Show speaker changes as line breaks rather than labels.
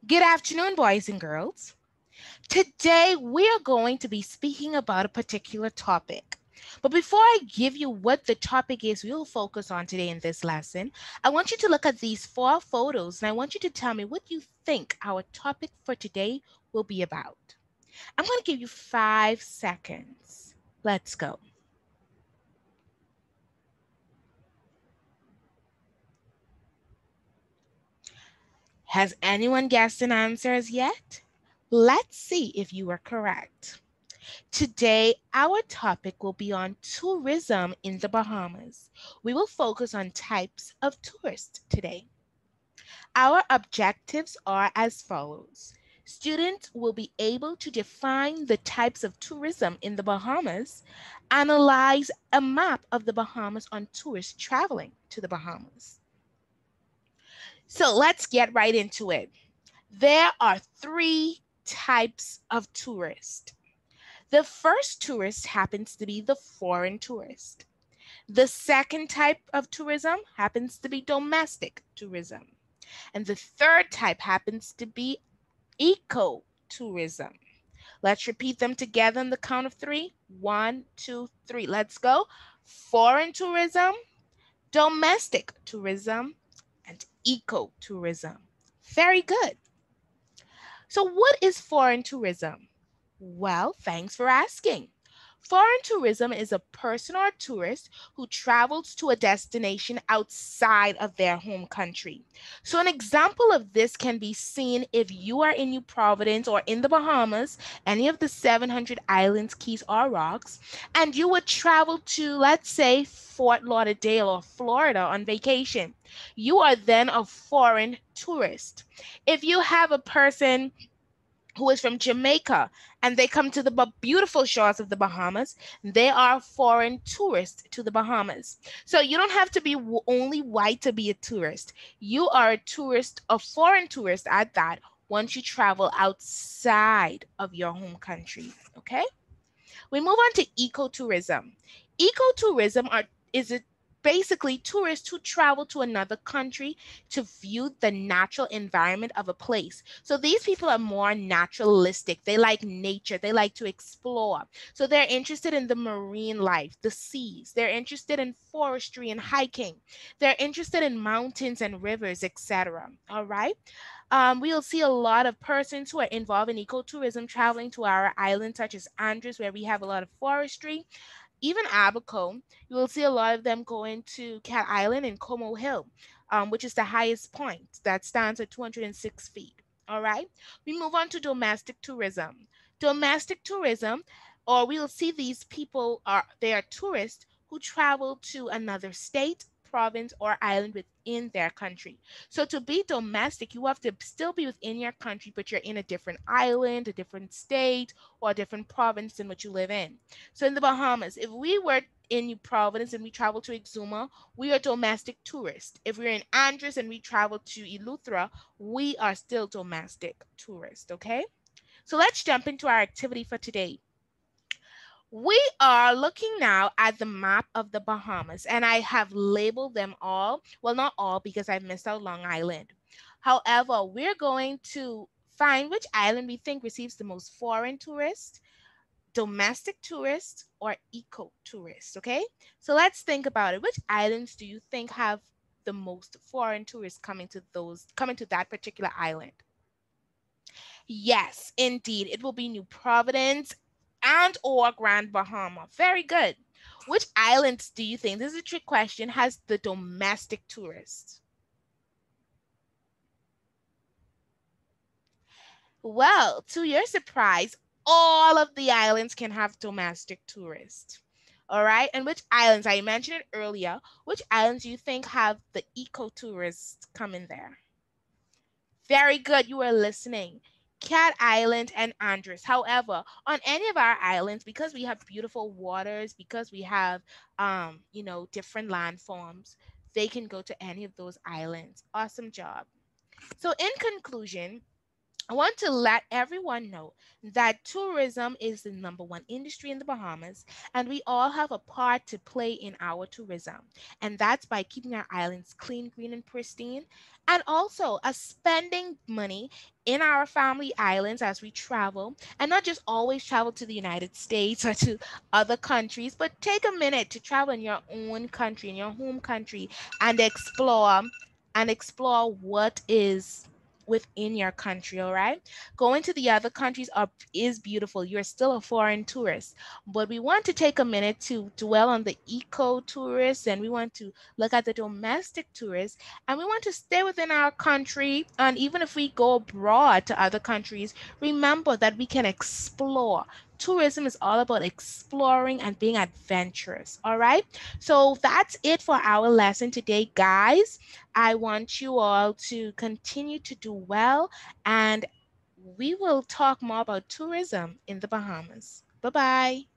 Good afternoon, boys and girls. Today, we are going to be speaking about a particular topic. But before I give you what the topic is we'll focus on today in this lesson, I want you to look at these four photos and I want you to tell me what you think our topic for today will be about. I'm going to give you 5 seconds. Let's go. Has anyone guessed an answer as yet? Let's see if you are correct. Today, our topic will be on tourism in the Bahamas. We will focus on types of tourists today. Our objectives are as follows. Students will be able to define the types of tourism in the Bahamas, analyze a map of the Bahamas on tourists traveling to the Bahamas. So let's get right into it. There are three types of tourists. The first tourist happens to be the foreign tourist. The second type of tourism happens to be domestic tourism. And the third type happens to be eco-tourism. Let's repeat them together on the count of three. One, two, three. Let's go. Foreign tourism, domestic tourism, and eco-tourism. Very good. So what is foreign tourism? Well, thanks for asking. Foreign tourism is a person or a tourist who travels to a destination outside of their home country. So, an example of this can be seen if you are in New Providence or in the Bahamas, any of the 700 islands, keys, or rocks, and you would travel to, let's say, Fort Lauderdale or Florida on vacation. You are then a foreign tourist. If you have a person who is from Jamaica and they come to the beautiful shores of the Bahamas, they are foreign tourists to the Bahamas. So you don't have to be only white to be a tourist. You are a tourist, a foreign tourist at that, once you travel outside of your home country. Okay? We move on to ecotourism. Ecotourism is it basically tourists who travel to another country to view the natural environment of a place. So these people are more naturalistic. They like nature. They like to explore. So they're interested in the marine life, the seas. They're interested in forestry and hiking. They're interested in mountains and rivers, etc. All right. We'll see a lot of persons who are involved in ecotourism traveling to our islands, such as Andros, where we have a lot of forestry. Even Abaco, you will see a lot of them going to Cat Island and Como Hill, which is the highest point that stands at 206 feet. All right. We move on to domestic tourism. Domestic tourism, or we'll see these people are they are tourists who travel to another state, province, or island within their country. So to be domestic, you have to still be within your country, but you're in a different island, a different state, or a different province than what you live in. So in the Bahamas, if we were in New Providence and we travel to Exuma, we are domestic tourists. If we're in Andros and we travel to Eleuthera, we are still domestic tourists, okay? So let's jump into our activity for today. We are looking now at the map of the Bahamas, and I have labeled them all. Well, not all because I've missed out Long Island. However, we're going to find which island we think receives the most foreign tourists, domestic tourists, or eco tourists. Okay, so let's think about it. Which islands do you think have the most foreign tourists coming to that particular island? Yes, indeed. It will be New Providence and or Grand Bahama. Very good. Which islands do you think, this is a trick question, has the domestic tourists? Well, to your surprise, all of the islands can have domestic tourists. All right. And which islands, I mentioned it earlier, which islands do you think have the eco tourists coming there? Very good. You were listening. Cat Island and Andros. However, on any of our islands, because we have beautiful waters, because we have, different landforms, they can go to any of those islands. Awesome job. So, in conclusion, I want to let everyone know that tourism is the number one industry in the Bahamas, and we all have a part to play in our tourism. And that's by keeping our islands clean, green, and pristine, and also spending money in our family islands as we travel, and not just always travel to the United States or to other countries, but take a minute to travel in your own country, in your home country, and explore what is within your country. All right, going to the other countries is beautiful. You're still a foreign tourist, but we want to take a minute to dwell on the eco tourists, and we want to look at the domestic tourists, and we want to stay within our country. And even if we go abroad to other countries, remember that we can explore. Tourism is all about exploring and being adventurous. All right, so that's it for our lesson today, guys. I want you all to continue to do well, and we will talk more about tourism in the Bahamas. Bye bye.